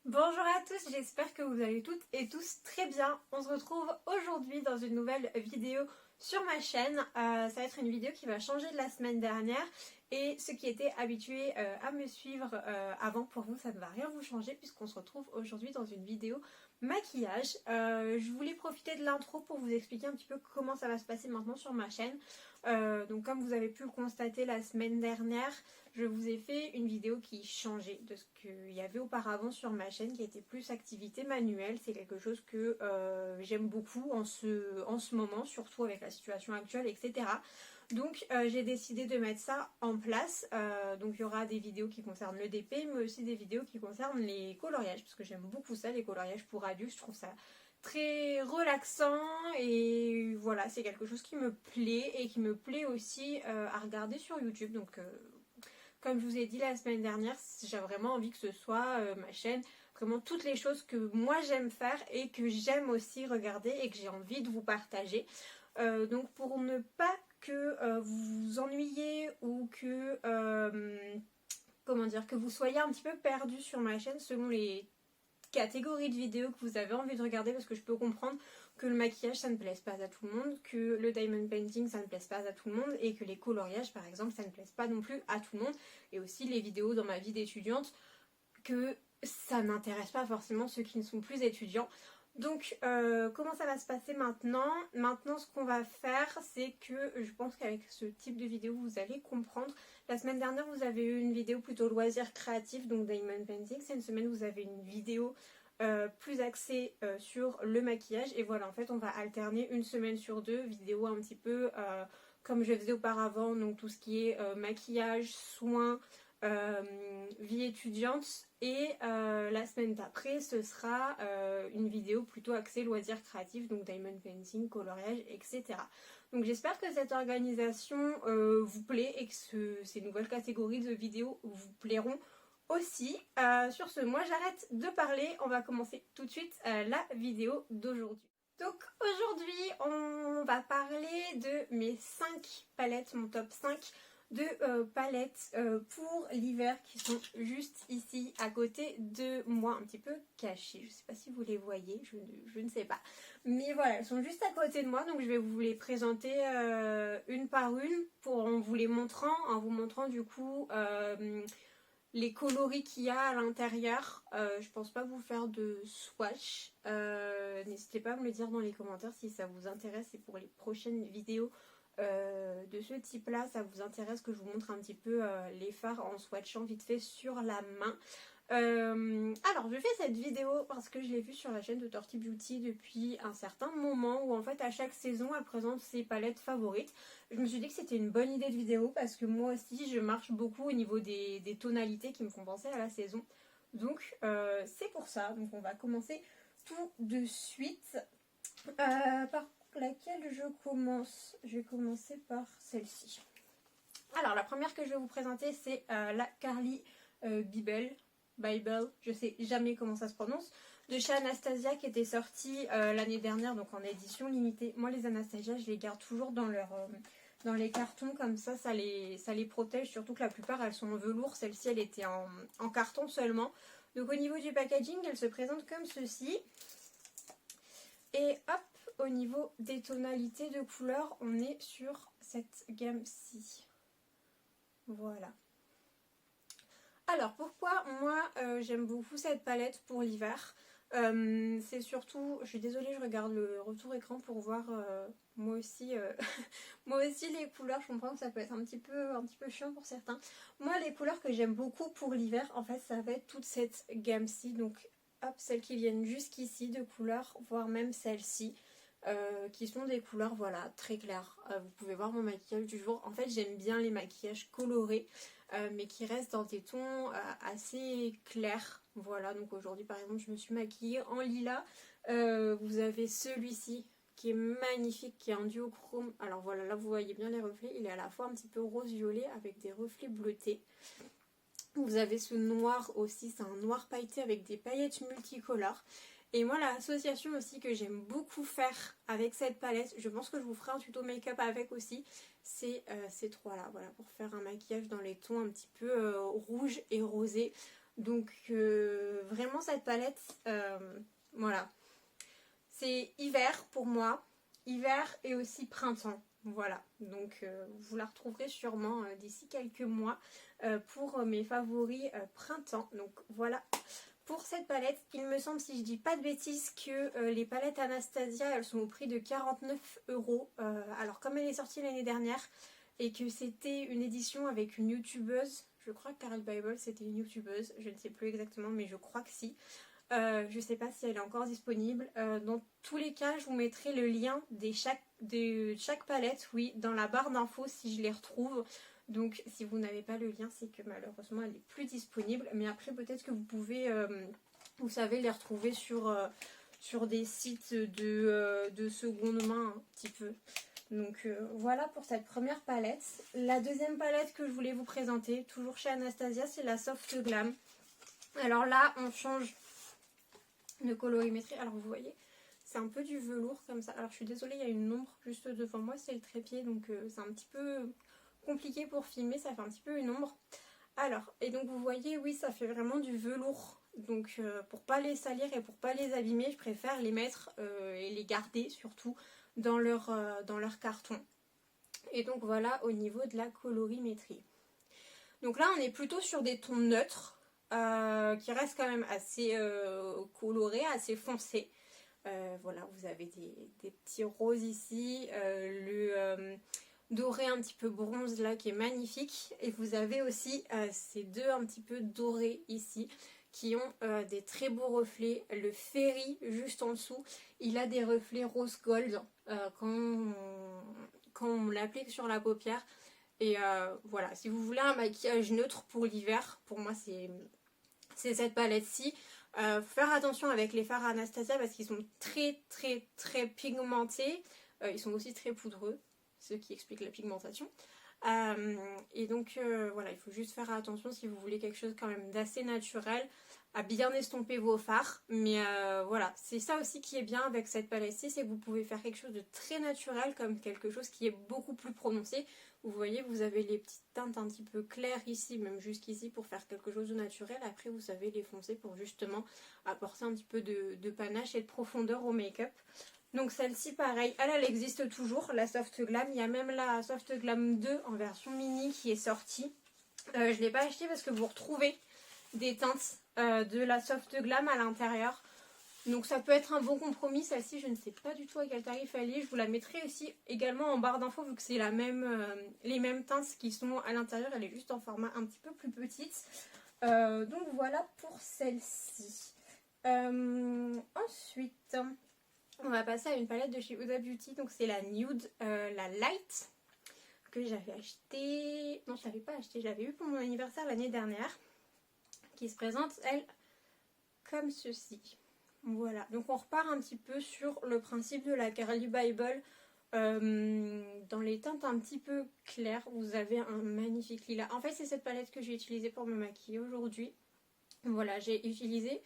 Bonjour à tous, j'espère que vous allez toutes et tous très bien. On se retrouve aujourd'hui dans une nouvelle vidéo sur ma chaîne. Ça va être une vidéo qui va changer de la semaine dernière et ceux qui étaient habitués à me suivre avant, pour vous ça ne va rien vous changer puisqu'on se retrouve aujourd'hui dans une vidéo maquillage. Je voulais profiter de l'intro pour vous expliquer un petit peu comment ça va se passer maintenant sur ma chaîne. Donc comme vous avez pu le constater la semaine dernière, je vous ai fait une vidéo qui changeait de ce qu'il y avait auparavant sur ma chaîne, qui était plus activité manuelle. C'est quelque chose que j'aime beaucoup en ce moment, surtout avec la situation actuelle, etc. Donc j'ai décidé de mettre ça en place. Donc il y aura des vidéos qui concernent le DP, mais aussi des vidéos qui concernent les coloriages, parce que j'aime beaucoup ça, les coloriages pour adultes. Je trouve ça très relaxant et voilà, c'est quelque chose qui me plaît et qui me plaît aussi à regarder sur YouTube. Donc comme je vous ai dit la semaine dernière, j'ai vraiment envie que ce soit ma chaîne, vraiment toutes les choses que moi j'aime faire et que j'aime aussi regarder et que j'ai envie de vous partager. Donc pour ne pas que vous vous ennuyiez ou que, comment dire, que vous soyez un petit peu perdu sur ma chaîne selon les catégories de vidéos que vous avez envie de regarder, parce que je peux comprendre que le maquillage ça ne plaise pas à tout le monde, que le diamond painting ça ne plaise pas à tout le monde et que les coloriages par exemple ça ne plaise pas non plus à tout le monde, et aussi les vidéos dans ma vie d'étudiante que ça n'intéresse pas forcément ceux qui ne sont plus étudiants. Donc comment ça va se passer maintenant? Maintenant ce qu'on va faire, c'est que je pense qu'avec ce type de vidéo vous allez comprendre. La semaine dernière vous avez eu une vidéo plutôt loisir créatif, donc diamond painting. Cette semaine vous avez une vidéo plus axée sur le maquillage. Et voilà, en fait on va alterner une semaine sur deux, vidéos un petit peu comme je faisais auparavant, donc tout ce qui est maquillage, soins, vie étudiante, et la semaine d'après ce sera une vidéo plutôt axée loisirs créatifs, donc diamond painting, coloriage, etc. Donc j'espère que cette organisation vous plaît et que ces nouvelles catégories de vidéos vous plairont aussi. Sur ce, moi j'arrête de parler, on va commencer tout de suite la vidéo d'aujourd'hui. Donc aujourd'hui on va parler de mes 5 palettes, mon top 5 de palettes pour l'hiver qui sont juste ici à côté de moi, un petit peu cachées. Je ne sais pas si vous les voyez, je ne sais pas. Mais voilà, elles sont juste à côté de moi, donc je vais vous les présenter une par une en vous montrant du coup les coloris qu'il y a à l'intérieur. Je pense pas vous faire de swatch. N'hésitez pas à me le dire dans les commentaires si ça vous intéresse, et pour les prochaines vidéos de ce type là ça vous intéresse que je vous montre un petit peu les fards en swatchant vite fait sur la main. Alors je fais cette vidéo parce que je l'ai vue sur la chaîne de Torty Beauty depuis un certain moment, où en fait à chaque saison elle présente ses palettes favorites. Je me suis dit que c'était une bonne idée de vidéo parce que moi aussi je marche beaucoup au niveau des tonalités qui me font penser à la saison. Donc c'est pour ça, donc on va commencer tout de suite. Par laquelle je commence? Je vais commencer par celle-ci. Alors la première que je vais vous présenter, c'est la Carly Bible, je sais jamais comment ça se prononce, de chez Anastasia, qui était sortie l'année dernière, donc en édition limitée. Moi les Anastasia je les garde toujours dans dans les cartons, comme ça les protège, surtout que la plupart elles sont en velours. Celle-ci elle était en carton seulement. Donc au niveau du packaging elle se présente comme ceci. Et hop, au niveau des tonalités de couleurs, on est sur cette gamme-ci. Voilà. Alors pourquoi moi j'aime beaucoup cette palette pour l'hiver? C'est surtout, je suis désolée, je regarde le retour écran pour voir moi aussi moi aussi les couleurs. Je comprends que ça peut être un petit peu chiant pour certains. Moi les couleurs que j'aime beaucoup pour l'hiver, en fait ça va être toute cette gamme-ci. Donc hop, celles qui viennent jusqu'ici de couleurs, voire même celles-ci. Qui sont des couleurs voilà très claires. Vous pouvez voir mon maquillage du jour. En fait j'aime bien les maquillages colorés mais qui restent dans des tons assez clairs. Voilà, donc aujourd'hui par exemple je me suis maquillée en lilas. Vous avez celui-ci qui est magnifique, qui est en duochrome. Alors voilà, là vous voyez bien les reflets. Il est à la fois un petit peu rose-violet avec des reflets bleutés. Vous avez ce noir aussi, c'est un noir pailleté avec des paillettes multicolores. Et moi l'association aussi que j'aime beaucoup faire avec cette palette, je pense que je vous ferai un tuto make-up avec aussi, c'est ces trois là, voilà, pour faire un maquillage dans les tons un petit peu rouge et rosé. Donc vraiment cette palette, voilà. C'est hiver pour moi, hiver et aussi printemps. Voilà, donc vous la retrouverez sûrement d'ici quelques mois pour mes favoris printemps. Donc voilà pour cette palette. Il me semble, si je dis pas de bêtises, que les palettes Anastasia, elles sont au prix de 49 €. Alors comme elle est sortie l'année dernière et que c'était une édition avec une youtubeuse, je crois que Carol Bible c'était une youtubeuse, je ne sais plus exactement mais je crois que si. Je ne sais pas si elle est encore disponible. Dans tous les cas, je vous mettrai le lien de chaque palette, oui, dans la barre d'infos si je les retrouve. Donc si vous n'avez pas le lien, c'est que malheureusement elle n'est plus disponible. Mais après peut-être que vous pouvez, vous savez, les retrouver sur des sites de seconde main un petit peu. Donc voilà pour cette première palette. La deuxième palette que je voulais vous présenter, toujours chez Anastasia, c'est la Soft Glam. Alors là, on change de colorimétrie. Alors vous voyez, c'est un peu du velours comme ça. Alors je suis désolée, il y a une ombre juste devant moi, c'est le trépied, donc c'est un petit peu compliqué pour filmer, ça fait un petit peu une ombre. Alors, et donc vous voyez, oui, ça fait vraiment du velours. Donc pour pas les salir et pour pas les abîmer, je préfère les mettre et les garder surtout dans leur carton. Et donc voilà au niveau de la colorimétrie. Donc là on est plutôt sur des tons neutres. Qui restent quand même assez colorés, assez foncés. Voilà, vous avez des petits roses ici, le doré un petit peu bronze là qui est magnifique. Et vous avez aussi ces deux un petit peu dorés ici qui ont des très beaux reflets. Le Fairy juste en dessous, il a des reflets rose gold quand on l'applique sur la paupière. Et voilà, si vous voulez un maquillage neutre pour l'hiver, pour moi c'est cette palette-ci. Faire attention avec les fards Anastasia parce qu'ils sont très pigmentés. Ils sont aussi très poudreux, ce qui explique la pigmentation. Et donc voilà, il faut juste faire attention si vous voulez quelque chose quand même d'assez naturel, à bien estomper vos fards. Mais voilà, c'est ça aussi qui est bien avec cette palette-ci, c'est que vous pouvez faire quelque chose de très naturel comme quelque chose qui est beaucoup plus prononcé. Vous voyez, vous avez les petites teintes un petit peu claires ici, même jusqu'ici pour faire quelque chose de naturel. Après, vous savez les foncer pour justement apporter un petit peu de panache et de profondeur au make-up. Donc celle-ci, pareil, elle existe toujours, la Soft Glam. Il y a même la Soft Glam 2 en version mini qui est sortie. Je ne l'ai pas achetée parce que vous retrouvez des teintes de la Soft Glam à l'intérieur. Donc ça peut être un bon compromis. Celle-ci, je ne sais pas du tout à quel tarif elle est. Je vous la mettrai aussi également en barre d'infos vu que c'est les mêmes teintes qui sont à l'intérieur. Elle est juste en format un petit peu plus petite. Donc voilà pour celle-ci. Ensuite, on va passer à une palette de chez Huda Beauty. Donc c'est la Nude, la Light, que j'avais acheté. Non, je ne l'avais pas acheté. Je l'avais eu pour mon anniversaire l'année dernière. Qui se présente, elle, comme ceci. Voilà, donc on repart un petit peu sur le principe de la Carly Bible. Dans les teintes un petit peu claires, vous avez un magnifique lilas. En fait, c'est cette palette que j'ai utilisée pour me maquiller aujourd'hui. Voilà, j'ai utilisé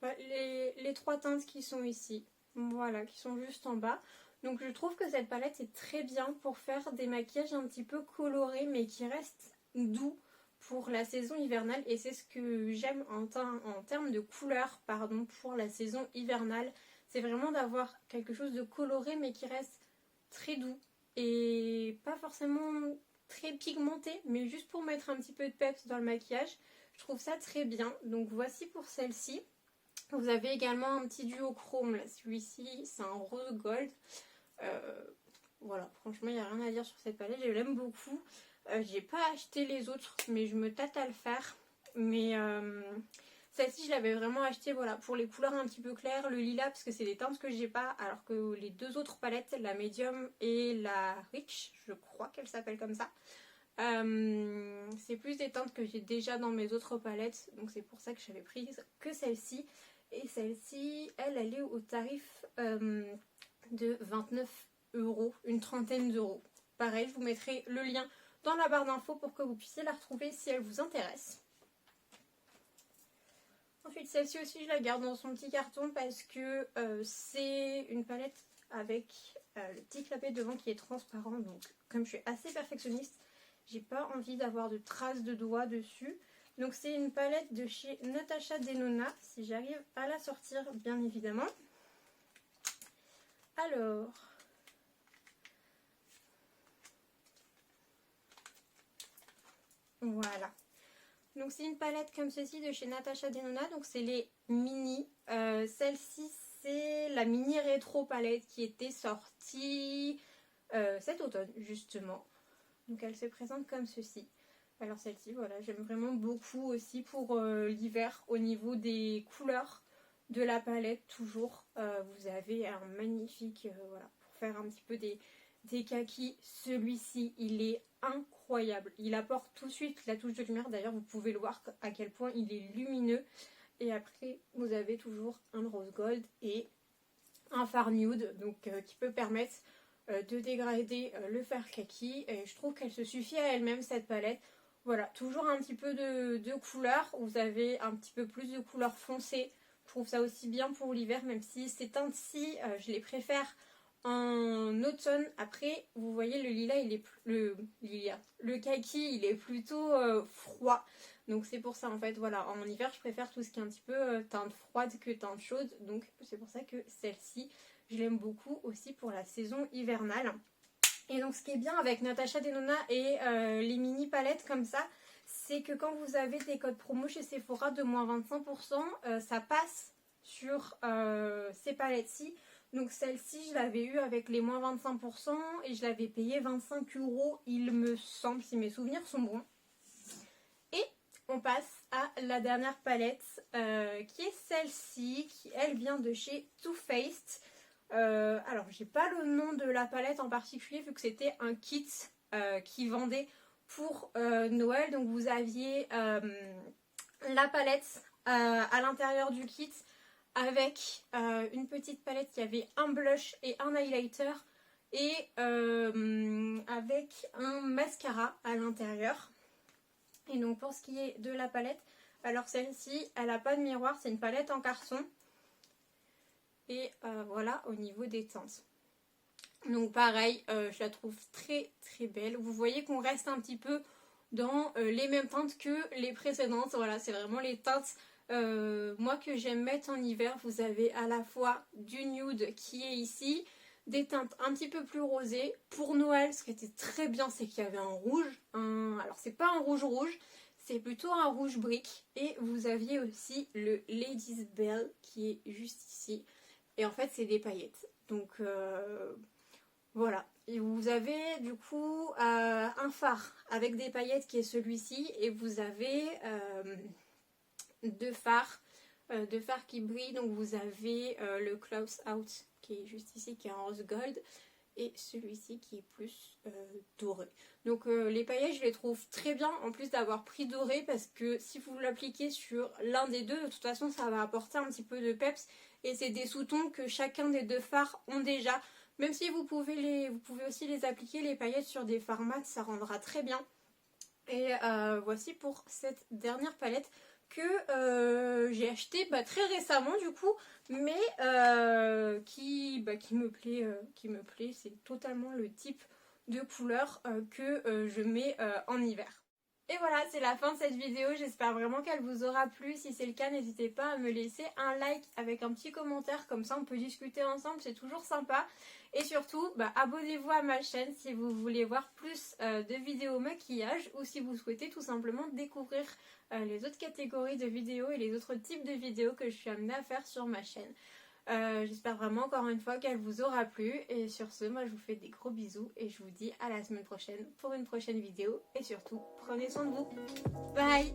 les trois teintes qui sont ici. Voilà, qui sont juste en bas. Donc je trouve que cette palette est très bien pour faire des maquillages un petit peu colorés mais qui restent doux pour la saison hivernale, et c'est ce que j'aime en termes de couleur pour la saison hivernale. C'est vraiment d'avoir quelque chose de coloré mais qui reste très doux et pas forcément très pigmenté, mais juste pour mettre un petit peu de peps dans le maquillage. Je trouve ça très bien. Donc voici pour celle-ci. Vous avez également un petit duo chrome, là, celui-ci c'est un rose gold. Voilà, franchement il n'y a rien à dire sur cette palette, je l'aime beaucoup. J'ai pas acheté les autres mais je me tâte à le faire. Mais celle-ci je l'avais vraiment acheté voilà, pour les couleurs un petit peu claires, le lilas parce que c'est des teintes que j'ai pas, alors que les deux autres palettes, la medium et la rich, je crois qu'elle s'appelle comme ça, c'est plus des teintes que j'ai déjà dans mes autres palettes, donc c'est pour ça que j'avais pris que celle-ci. Et celle-ci, elle est au tarif de 29 €, une trentaine d'euros. Pareil, je vous mettrai le lien dans la barre d'infos pour que vous puissiez la retrouver si elle vous intéresse. Ensuite, celle-ci aussi, je la garde dans son petit carton parce que c'est une palette avec le petit clapet devant qui est transparent. Donc, comme je suis assez perfectionniste, j'ai pas envie d'avoir de traces de doigts dessus. Donc c'est une palette de chez Natasha Denona, si j'arrive à la sortir bien évidemment. Alors, voilà. Donc c'est une palette comme ceci de chez Natasha Denona, donc c'est les mini. Celle-ci c'est la mini rétro palette qui était sortie cet automne justement. Donc elle se présente comme ceci. Alors celle-ci, voilà, j'aime vraiment beaucoup aussi pour l'hiver au niveau des couleurs de la palette. Toujours, vous avez un magnifique, voilà, pour faire un petit peu des kakis. Celui-ci, il est incroyable. Il apporte tout de suite la touche de lumière. D'ailleurs, vous pouvez le voir à quel point il est lumineux. Et après, vous avez toujours un rose gold et un fard nude, donc qui peut permettre de dégrader le fer kaki. Et je trouve qu'elle se suffit à elle-même, cette palette. Voilà, toujours un petit peu de couleur. Vous avez un petit peu plus de couleur foncée. Je trouve ça aussi bien pour l'hiver, même si ces teintes-ci, je les préfère en automne. Après, vous voyez, le lilas, il est le kaki, il est plutôt froid. Donc c'est pour ça, en fait, voilà, en hiver, je préfère tout ce qui est un petit peu teinte froide que teinte chaude. Donc c'est pour ça que celle-ci, je l'aime beaucoup aussi pour la saison hivernale. Et donc ce qui est bien avec Natasha Denona et les mini palettes comme ça, c'est que quand vous avez des codes promo chez Sephora de moins 25%, ça passe sur ces palettes-ci. Donc celle-ci, je l'avais eu avec les moins 25% et je l'avais payé 25 €, il me semble, si mes souvenirs sont bons. Et on passe à la dernière palette qui est celle-ci, qui elle vient de chez Too Faced. Alors j'ai pas le nom de la palette en particulier vu que c'était un kit qui vendait pour Noël. Donc vous aviez la palette à l'intérieur du kit avec une petite palette qui avait un blush et un highlighter et avec un mascara à l'intérieur. Et donc pour ce qui est de la palette, alors celle-ci elle n'a pas de miroir, c'est une palette en carton. Et voilà au niveau des teintes. Donc pareil, je la trouve très très belle. Vous voyez qu'on reste un petit peu dans les mêmes teintes que les précédentes. Voilà, c'est vraiment les teintes moi que j'aime mettre en hiver. Vous avez à la fois du nude qui est ici, des teintes un petit peu plus rosées. Pour Noël, ce qui était très bien, c'est qu'il y avait un rouge. Alors c'est pas un rouge rouge, c'est plutôt un rouge brique. Et vous aviez aussi le Ladies Bell qui est juste ici. Et en fait c'est des paillettes. Donc voilà. Et vous avez du coup un fard avec des paillettes qui est celui-ci. Et vous avez deux fards qui brillent. Donc vous avez le Close Out qui est juste ici, qui est en rose gold. Et celui-ci qui est plus doré. Donc les paillettes je les trouve très bien en plus d'avoir pris doré, parce que si vous l'appliquez sur l'un des deux, de toute façon ça va apporter un petit peu de peps. Et c'est des sous-tons que chacun des deux fards ont déjà. Même si vous pouvez aussi les appliquer les paillettes sur des fards mat, ça rendra très bien. Et voici pour cette dernière palette que j'ai acheté très récemment du coup, mais qui me plaît, c'est totalement le type de couleur que je mets en hiver. Et voilà, c'est la fin de cette vidéo, j'espère vraiment qu'elle vous aura plu. Si c'est le cas, n'hésitez pas à me laisser un like avec un petit commentaire, comme ça on peut discuter ensemble, c'est toujours sympa. Et surtout, abonnez-vous à ma chaîne si vous voulez voir plus de vidéos maquillage, ou si vous souhaitez tout simplement découvrir les autres catégories de vidéos et les autres types de vidéos que je suis amenée à faire sur ma chaîne. J'espère vraiment encore une fois qu'elle vous aura plu, et sur ce, moi je vous fais des gros bisous et je vous dis à la semaine prochaine pour une prochaine vidéo, et surtout prenez soin de vous. Bye.